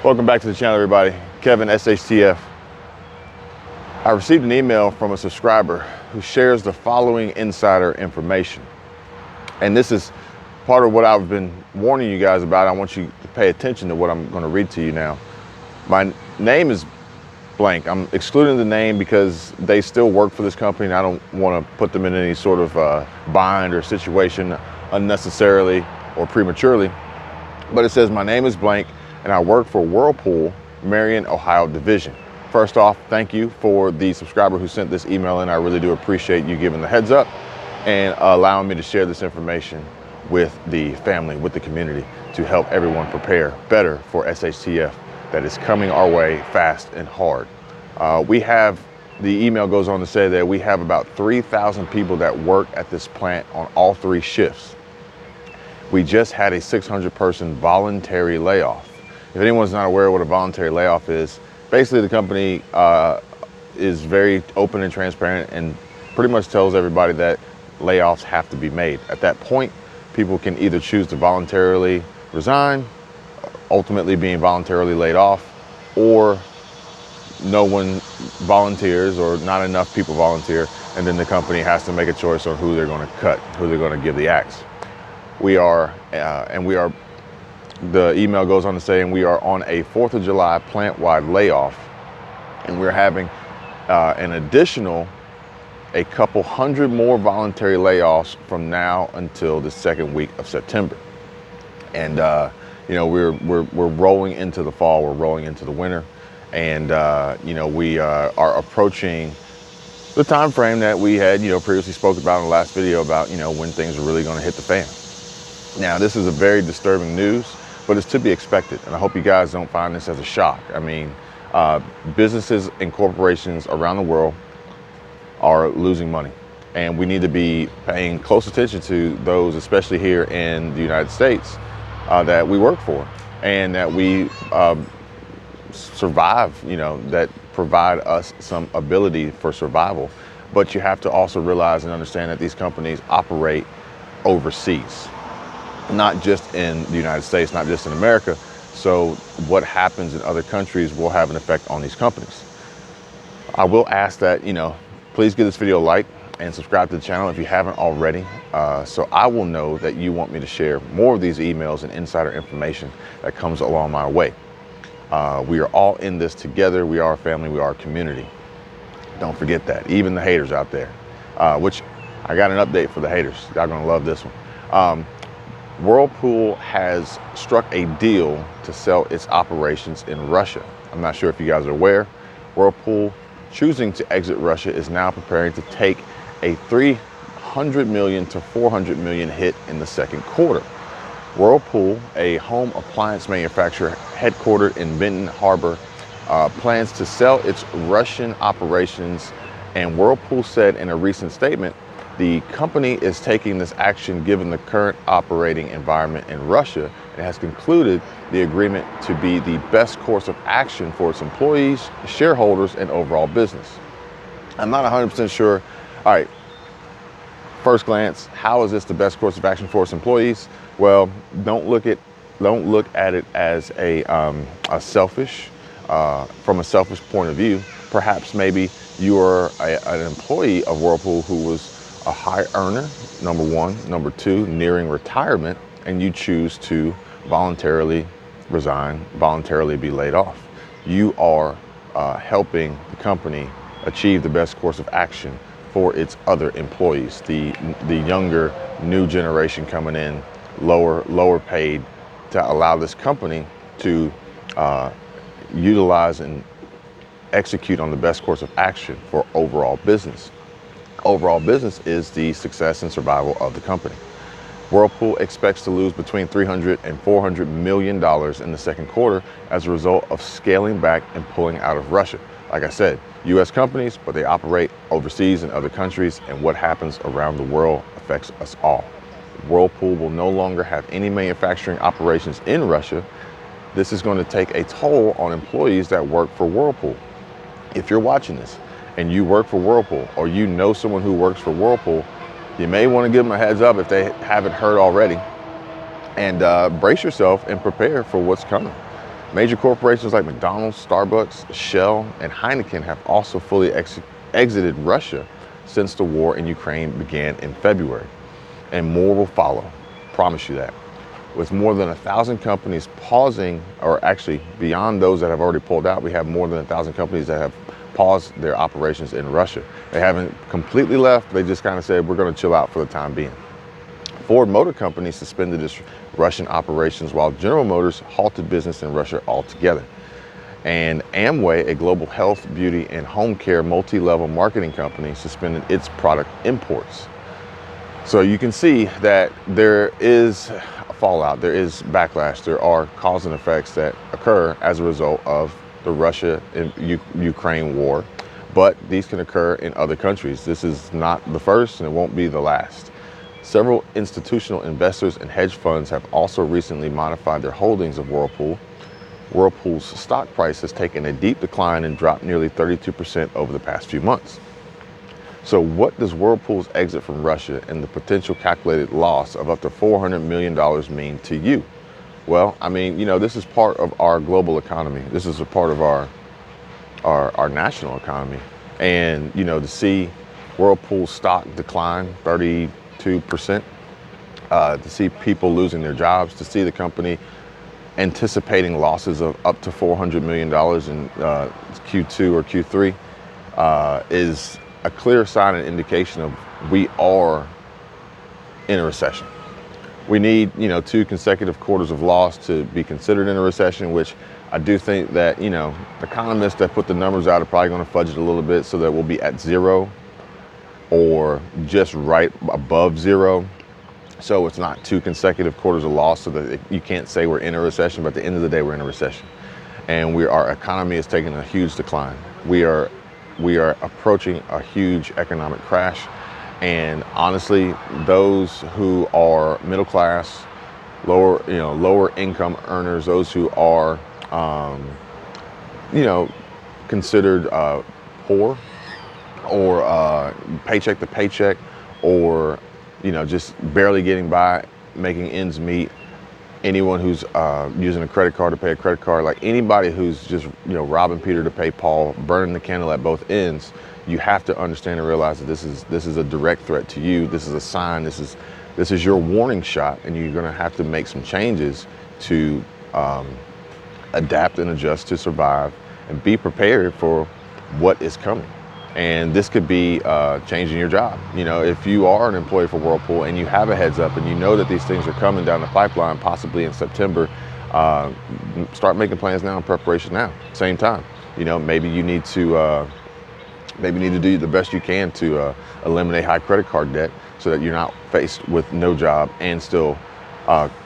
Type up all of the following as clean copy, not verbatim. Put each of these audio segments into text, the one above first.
Welcome back to the channel, everybody. Kevin, SHTF. I received an email from a subscriber who shares the following insider information. And this is part of what I've been warning you guys about. I want you to pay attention to what I'm going to read to you now. My name is blank. I'm excluding the name because they still work for this company and I don't want to put them in any sort of bind or situation unnecessarily or prematurely. But it says, my name is blank and I work for Whirlpool, Marion, Ohio Division. First off, thank you for the subscriber who sent this email in. I really do appreciate you giving the heads up and allowing me to share this information with the family, with the community, to help everyone prepare better for SHTF that is coming our way fast and hard. The email goes on to say that we have about 3,000 people that work at this plant on all 3 shifts. We just had a 600-person voluntary layoff. If anyone's not aware of what a voluntary layoff is, basically the company is very open and transparent and pretty much tells everybody that layoffs have to be made. At that point, people can either choose to voluntarily resign, ultimately being voluntarily laid off, or no one volunteers or not enough people volunteer, and then the company has to make a choice on who they're going to cut, who they're going to give the axe. The email goes on to say, and we are on a 4th of July plant-wide layoff, and we're having an additional a couple hundred more voluntary layoffs from now until the 2nd week of September. And we're rolling into the fall, we're rolling into the winter, and we are approaching the time frame that we had previously spoke about in the last video about when things are really going to hit the fan. Now, this is a very disturbing news, but it's to be expected, and I hope you guys don't find this as a shock. I mean, businesses and corporations around the world are losing money, and we need to be paying close attention to those, especially here in the United States, that we work for and that we survive, that provide us some ability for survival. But you have to also realize and understand that these companies operate overseas, not just in the United States, not just in America. So what happens in other countries will have an effect on these companies. I will ask that, please give this video a like and subscribe to the channel if you haven't already, so I will know that you want me to share more of these emails and insider information that comes along my way. We are all in this together. We are a family, we are a community. Don't forget that. Even the haters out there, which I got an update for the haters. Y'all gonna love this one. Whirlpool has struck a deal to sell its operations in Russia. I'm not sure if you guys are aware. Whirlpool, choosing to exit Russia, is now preparing to take a $300 million to $400 million hit in the 2nd quarter. Whirlpool, a home appliance manufacturer headquartered in Benton Harbor, plans to sell its Russian operations, and Whirlpool said in a recent statement, the company is taking this action given the current operating environment in Russia and has concluded the agreement to be the best course of action for its employees, shareholders, and overall business. I'm not 100% sure. All right, first glance, how is this the best course of action for its employees? Well, don't look at it as a selfish, from a selfish point of view. Perhaps maybe you are an employee of Whirlpool who was a high earner, number one. Number two, nearing retirement, and you choose to voluntarily resign, voluntarily be laid off. You are helping the company achieve the best course of action for its other employees, the younger, new generation coming in, lower paid, to allow this company to utilize and execute on the best course of action for overall business. Overall business is the success and survival of the company. Whirlpool expects to lose between $300 and $400 million in the 2nd quarter as a result of scaling back and pulling out of Russia. Like I said, U.S. companies, but they operate overseas in other countries, and what happens around the world affects us all. Whirlpool will no longer have any manufacturing operations in Russia. This is going to take a toll on employees that work for Whirlpool. If you're watching this and you work for Whirlpool, or you know someone who works for Whirlpool, you may want to give them a heads up if they haven't heard already, and brace yourself and prepare for what's coming. Major corporations like McDonald's, Starbucks, Shell, and Heineken have also fully exited Russia since the war in Ukraine began in February. And more will follow, promise you that. With more than 1,000 companies pausing, or actually beyond those that have already pulled out, we have more than 1,000 companies that have paused their operations in Russia. They haven't completely left, they just kind of said, we're going to chill out for the time being. Ford Motor Company suspended its Russian operations, while General Motors halted business in Russia altogether. And Amway, a global health, beauty, and home care multi-level marketing company, suspended its product imports. So you can see that there is fallout, there is backlash, there are cause and effects that occur as a result of the Russia and Ukraine war, but these can occur in other countries. This is not the first and it won't be the last. Several institutional investors and hedge funds have also recently modified their holdings of Whirlpool. Whirlpool's stock price has taken a deep decline and dropped nearly 32% over the past few months. So what does Whirlpool's exit from Russia and the potential calculated loss of up to $400 million mean to you? Well, I mean, you know, this is part of our global economy. This is a part of our national economy. And, you know, to see Whirlpool's stock decline 32%, to see people losing their jobs, to see the company anticipating losses of up to $400 million in Q2 or Q3 is a clear sign and indication of we are in a recession. We need, you know, 2 consecutive quarters of loss to be considered in a recession, which I do think that, you know, economists that put the numbers out are probably going to fudge it a little bit so that we'll be at 0 or just right above 0. So it's not 2 consecutive quarters of loss so that you can't say we're in a recession, but at the end of the day, we're in a recession. And our economy is taking a huge decline. We are approaching a huge economic crash. And honestly, those who are middle class, lower income earners, those who are, considered poor or paycheck to paycheck, or, you know, just barely getting by, making ends meet. Anyone who's using a credit card to pay a credit card, like anybody who's just, you know, robbing Peter to pay Paul, burning the candle at both ends, you have to understand and realize that this is a direct threat to you. This is a sign. This is your warning shot, and you're going to have to make some changes to adapt and adjust to survive and be prepared for what is coming. And this could be changing your job. You know, if you are an employee for Whirlpool and you have a heads up and you know that these things are coming down the pipeline, possibly in September, start making plans now and preparation now. Same time, you know, maybe you need to do the best you can to eliminate high credit card debt so that you're not faced with no job and still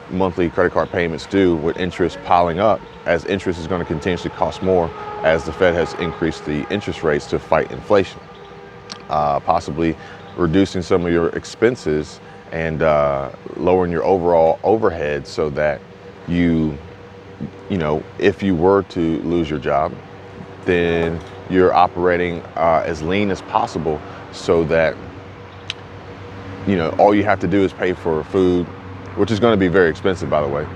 monthly credit card payments due with interest piling up, as interest is going to continuously cost more as the Fed has increased the interest rates to fight inflation. Possibly reducing some of your expenses and lowering your overall overhead so that you know, if you were to lose your job, then you're operating as lean as possible so that, you know, all you have to do is pay for food, which is going to be very expensive, by the way,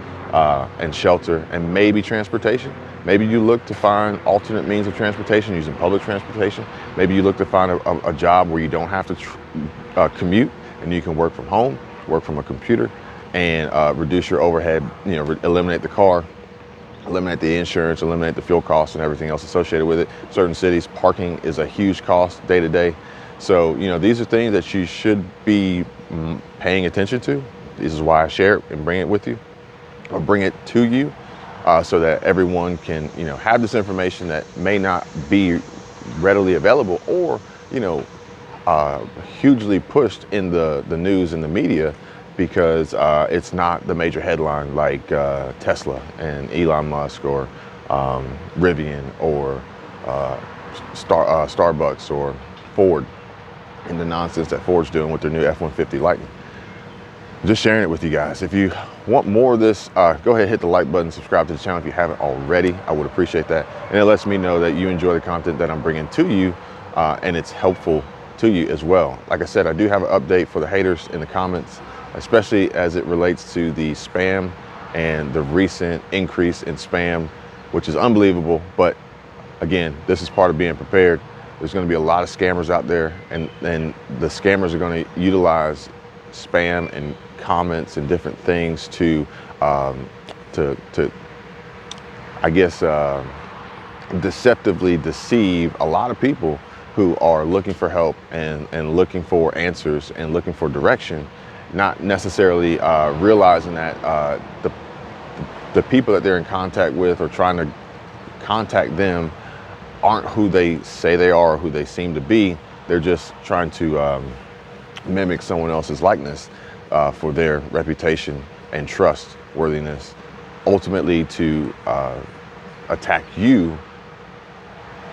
and shelter, and maybe transportation. Maybe you look to find alternate means of transportation using public transportation. Maybe you look to find a job where you don't have to commute and you can work from home, work from a computer, and reduce your overhead, you know, eliminate the car, eliminate the insurance, eliminate the fuel costs and everything else associated with it. Certain cities, parking is a huge cost day to day. So, you know, these are things that you should be paying attention to. This is why I share it and bring it with you, or bring it to you, so that everyone can, you know, have this information that may not be readily available or, you know, hugely pushed in the news and the media, because it's not the major headline like Tesla and Elon Musk or Rivian or Starbucks or Ford, and the nonsense that Ford's doing with their new F-150 Lightning. Just sharing it with you guys. If you want more of this, go ahead, hit the like button, subscribe to the channel if you haven't already. I would appreciate that. And it lets me know that you enjoy the content that I'm bringing to you, and it's helpful to you as well. Like I said, I do have an update for the haters in the comments, especially as it relates to the spam and the recent increase in spam which is unbelievable. But again, this is part of being prepared. There's going to be a lot of scammers out there, and the scammers are going to utilize spam and comments and different things to I guess, deceptively deceive a lot of people who are looking for help and looking for answers and looking for direction, not necessarily realizing that the people that they're in contact with or trying to contact them aren't who they say they are or who they seem to be. They're just trying to mimic someone else's likeness for their reputation and trustworthiness, ultimately to attack you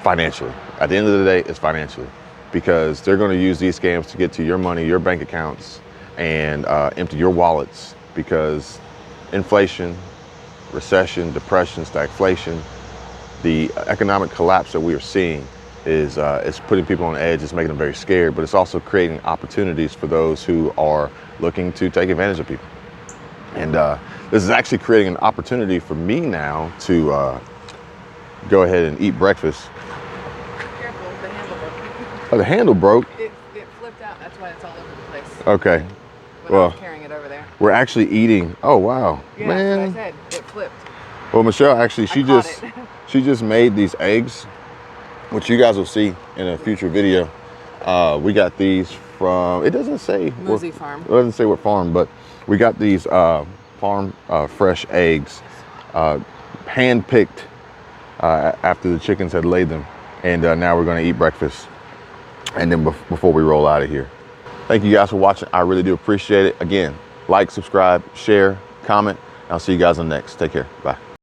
financially. At the end of the day, it's financially, because they're going to use these scams to get to your money, your bank accounts, and empty your wallets, because inflation, recession, depression, stagflation, the economic collapse that we are seeing is putting people on edge. It's making them very scared, but it's also creating opportunities for those who are looking to take advantage of people. And this is actually creating an opportunity for me now to go ahead and eat breakfast. Careful, the handle broke. Oh, the handle broke? It flipped out, that's why it's all over the place. Okay. But Well, I was carrying it over there. we're actually eating. Oh, wow. Yeah, Man. that's what I said. It flipped. Well, Michelle, actually, she I she just made these eggs, which you guys will see in a future video. We got these from, it doesn't say. Mosey Farm. It doesn't say what farm, but we got these farm fresh eggs, hand-picked after the chickens had laid them. And now we're gonna eat breakfast, and then before we roll out of here. Thank you guys for watching. I really do appreciate it. Again, like, subscribe, share, comment. I'll see you guys on the next. Take care. Bye.